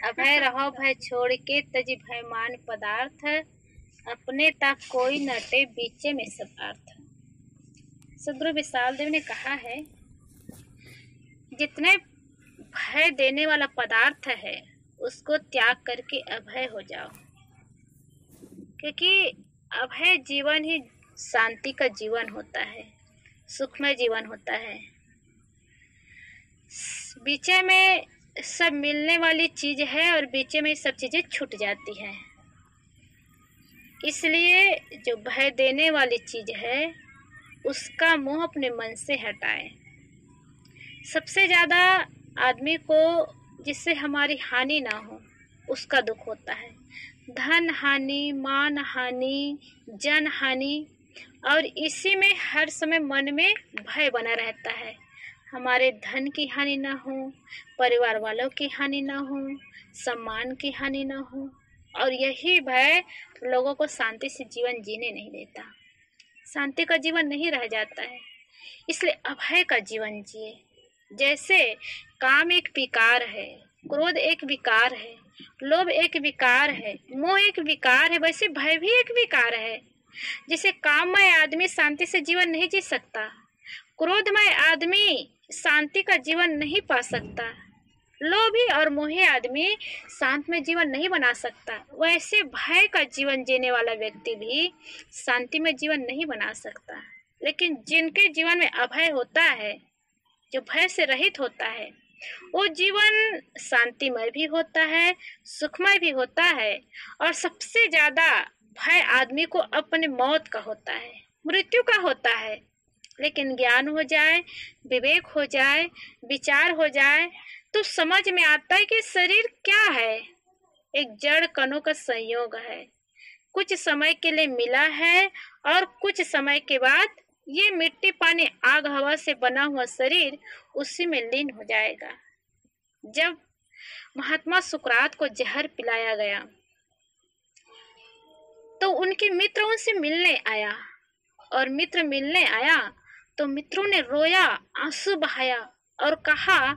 अभय रहो भय छोड़ के तजी भय मान पदार्थ, अपने तक कोई नटे बीचे में सर्पार्थ। सदगुरु विशाल देव ने कहा है, जितने भय देने वाला पदार्थ है उसको त्याग करके अभय हो जाओ, क्योंकि अभय जीवन ही शांति का जीवन होता है, सुखमय जीवन होता है। बीचे में सब मिलने वाली चीज है और बीचे में सब चीजें छूट जाती हैं। इसलिए जो भय देने वाली चीज है उसका मोह अपने मन से हटाए। सबसे ज्यादा आदमी को जिससे हमारी हानि ना हो उसका दुख होता है। धन हानि, मान हानि, जन हानि, और इसी में हर समय मन में भय बना रहता है। हमारे धन की हानि ना हो, परिवार वालों की हानि ना हो, सम्मान की हानि ना हो, और यही भय लोगों को शांति से जीवन जीने नहीं देता। शांति का जीवन नहीं रह जाता है, इसलिए अभय का जीवन जिए। जैसे काम एक विकार है, क्रोध एक विकार है, लोभ एक विकार है, मोह एक विकार है, वैसे भय भी एक विकार है। जैसे काममय आदमी शांति से जीवन नहीं जी सकता, क्रोधमय आदमी शांति का जीवन नहीं पा सकता, लोभी और मोही आदमी शांत में जीवन नहीं बना सकता, वैसे भय का जीवन जीने वाला व्यक्ति भी शांति में जीवन नहीं बना सकता। लेकिन जिनके जीवन में अभय होता है, जो भय से रहित होता है, वो जीवन शांतिमय भी होता है, सुखमय भी होता है, और सबसे ज्यादा भय आदमी को अपने मौत का होता है, मृत्यु का होता है। लेकिन ज्ञान हो जाए, विवेक हो जाए, विचार हो जाए तो समझ में आता है कि शरीर क्या है, एक जड़ कणों का संयोग है। कुछ समय के लिए मिला है और कुछ समय के बाद ये मिट्टी, पानी, आग, हवा से बना हुआ शरीर उसी में लीन हो जाएगा। जब महात्मा सुकरात को जहर पिलाया गया तो उनके मित्र उनसे मिलने आया, और मित्र मिलने आया तो मित्रों ने रोया, आंसू बहाया और कहा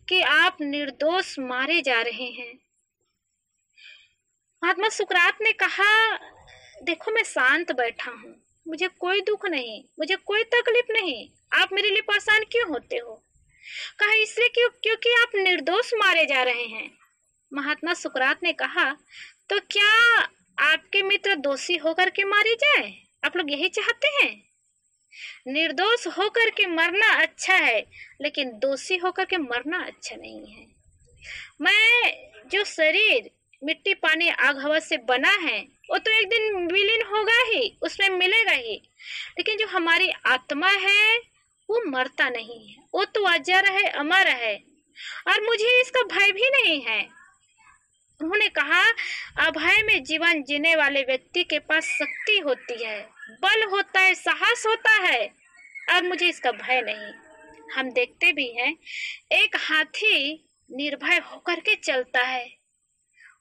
कि आप निर्दोष मारे जा रहे हैं। महात्मा सुकरात ने कहा, देखो मैं शांत बैठा हूँ, मुझे कोई दुख नहीं, मुझे कोई तकलीफ नहीं, आप मेरे लिए परेशान क्यों होते हो? कहा इसलिए क्योंकि आप निर्दोष मारे जा रहे हैं। महात्मा सुकरात ने कहा, तो क्या आपके मित्र दोषी होकर के मारे जाए? आप लोग यही चाहते हैं? निर्दोष होकर के मरना अच्छा है, लेकिन दोषी होकर के मरना अच्छा नहीं है। मैं जो शरीर मिट्टी, पानी, आग, हवा से बना है वो तो एक दिन विलीन होगा ही, उसमें मिलेगा ही, लेकिन जो हमारी आत्मा है वो मरता नहीं है, वो तो अजर है, अमर है, और मुझे इसका भय भी नहीं है। उन्होंने कहा, अभय में जीवन जीने वाले व्यक्ति के पास शक्ति होती है, बल होता है, साहस होता है, और मुझे इसका भय नहीं। हम देखते भी हैं, एक हाथी निर्भय होकर के चलता है,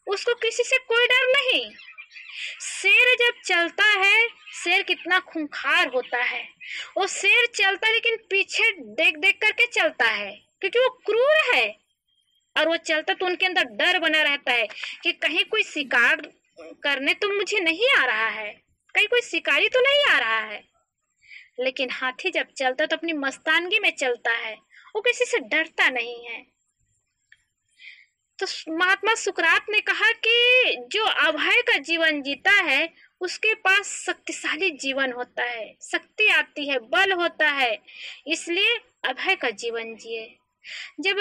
उसको किसी से कोई डर नहीं। शेर जब चलता है, शेर कितना खूंखार होता है, वो शेर चलता है लेकिन पीछे देख देख करके चलता है, क्योंकि वो क्रूर है, और वो चलता तो उनके अंदर डर बना रहता है कि कहीं कोई शिकार करने तो मुझे नहीं आ रहा है, कहीं कोई शिकारी तो नहीं आ रहा है। लेकिन हाथी जब चलता तो अपनी मस्तानगी में चलता है, वो किसी से डरता नहीं है। तो महात्मा सुकरात ने कहा कि जो अभय का जीवन जीता है उसके पास शक्तिशाली जीवन होता है, शक्ति आती है, बल होता है, इसलिए अभय का जीवन जिए। जब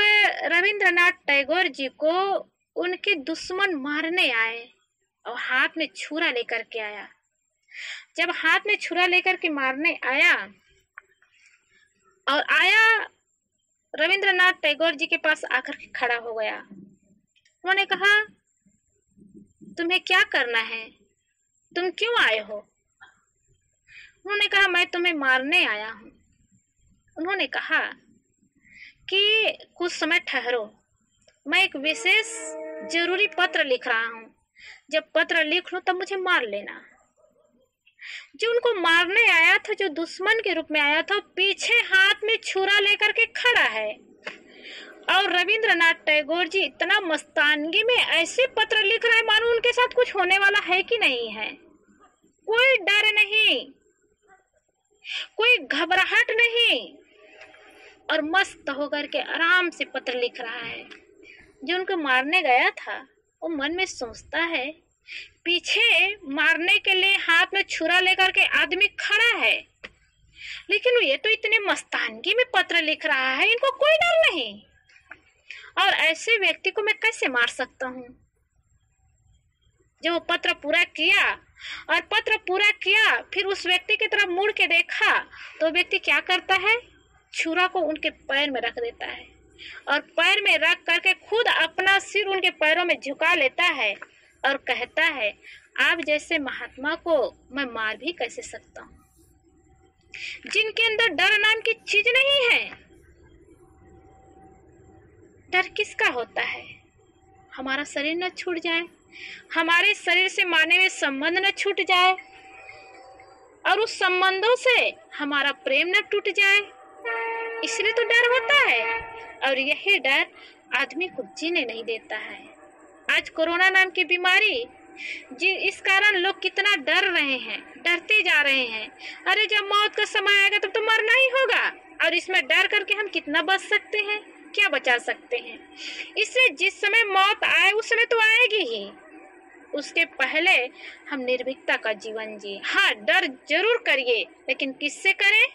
रविंद्रनाथ टैगोर जी को उनके दुश्मन मारने आए और हाथ में छुरा लेकर के आया, जब हाथ में छुरा लेकर के मारने आया और रविंद्रनाथ टैगोर जी के पास आकर के खड़ा हो गया, उन्होंने कहा, तुम्हें क्या करना है, तुम क्यों आए हो? उन्होंने कहा, मैं तुम्हें मारने आया हूँ। उन्होंने कहा कि कुछ समय ठहरो, मैं एक विशेष जरूरी पत्र लिख रहा हूँ, जब पत्र लिख लूं तब मुझे मार लेना। जो उनको मारने आया था, जो दुश्मन के रूप में आया था, पीछे हाथ में छुरा लेकर के खड़ा है, और रविंद्रनाथ टैगोर जी इतना मस्तानगी में ऐसे पत्र लिख रहे हैं मानो उनके साथ कुछ होने वाला है कि नहीं है। कोई डर नहीं, कोई घबराहट नहीं, और मस्त होकर के आराम से पत्र लिख रहा है। जो उनको मारने गया था वो मन में सोचता है, पीछे मारने के लिए हाथ में छुरा लेकर के आदमी खड़ा है, लेकिन ये तो इतने मस्तानगी में पत्र लिख रहा है, इनको कोई डर नहीं, और ऐसे व्यक्ति को मैं कैसे मार सकता हूँ। जब वो पत्र पूरा किया और पत्र पूरा किया फिर उस व्यक्ति की तरफ मुड़ के देखा तो व्यक्ति क्या करता है, छुरा को उनके पैर में रख देता है और पैर में रख करके खुद अपना सिर उनके पैरों में झुका लेता है और कहता है, आप जैसे महात्मा को मैं मार भी कैसे सकता हूँ, जिनके अंदर डर नाम की चीज नहीं है। डर किसका होता है, हमारा शरीर न छूट जाए, हमारे शरीर से मानवीय संबंध न छूट जाए और उस संबंधों से हमारा प्रेम न टूट जाए, इसलिए तो डर होता है। और यही डर आदमी को जीने नहीं देता है। आज कोरोना नाम की बीमारी जी, इस कारण लोग कितना डर रहे हैं, डरते जा रहे हैं। अरे जब मौत का समय आएगा तब तो मरना ही होगा, और इसमें डर करके हम कितना बच सकते हैं, क्या बचा सकते हैं। इससे जिस समय मौत आए उस समय तो आएगी ही, उसके पहले हम निर्भीकता का जीवन जिए। हाँ, डर जरूर करिए, लेकिन किससे करें,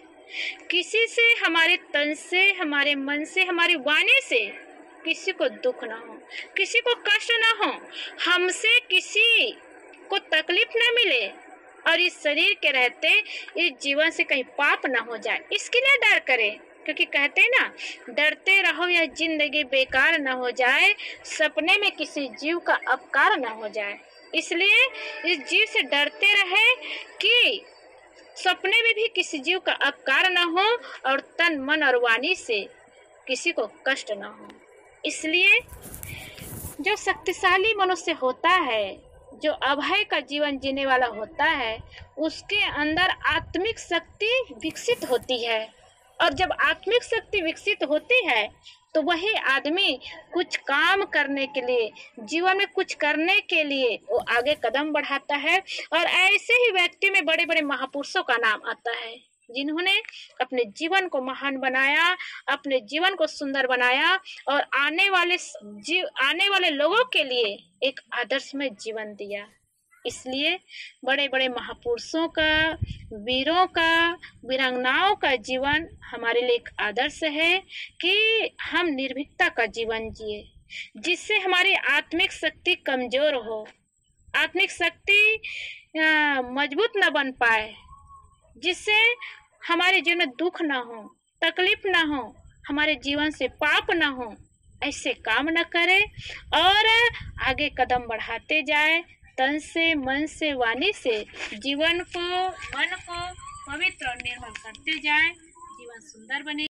किसी से, हमारे तन से, हमारे मन से, हमारी वाणी से किसी को दुख ना हो, किसी को कष्ट ना हो, हमसे किसी को तकलीफ ना मिले, और इस शरीर के रहते इस जीवन से कहीं पाप ना हो जाए, इसके लिए डर करें। क्योंकि कहते हैं ना, डरते रहो यह जिंदगी बेकार ना हो जाए, सपने में किसी जीव का अपकार ना हो जाए। इसलिए इस जीव से डरते रहे कि सपने में भी किसी जीव का अपकार ना हो और तन मन और वाणी से किसी को कष्ट ना हो। इसलिए जो शक्तिशाली मनुष्य होता है, जो अभय का जीवन जीने वाला होता है, उसके अंदर आत्मिक शक्ति विकसित होती है, और जब आत्मिक शक्ति विकसित होती है तो वही आदमी कुछ काम करने के लिए, जीवन में कुछ करने के लिए वो आगे कदम बढ़ाता है। और ऐसे ही व्यक्ति में बड़े बड़े महापुरुषों का नाम आता है, जिन्होंने अपने जीवन को महान बनाया, अपने जीवन को सुंदर बनाया और आने वाले लोगों के लिए एक आदर्शमय जीवन दिया। इसलिए बड़े बड़े महापुरुषों का, वीरों का, वीरांगनाओं का जीवन हमारे लिए एक आदर्श है कि हम निर्भीकता का जीवन जिए, जिससे हमारी आत्मिक शक्ति कमजोर हो, आत्मिक शक्ति मजबूत न बन पाए, जिससे हमारे जीवन में दुख ना हो, तकलीफ ना हो, हमारे जीवन से पाप ना हो। ऐसे काम न करें और आगे कदम बढ़ाते जाए, तन से, मन से, वाणी से जीवन को, मन को पवित्र और निर्मल करते जाए, जीवन सुंदर बने।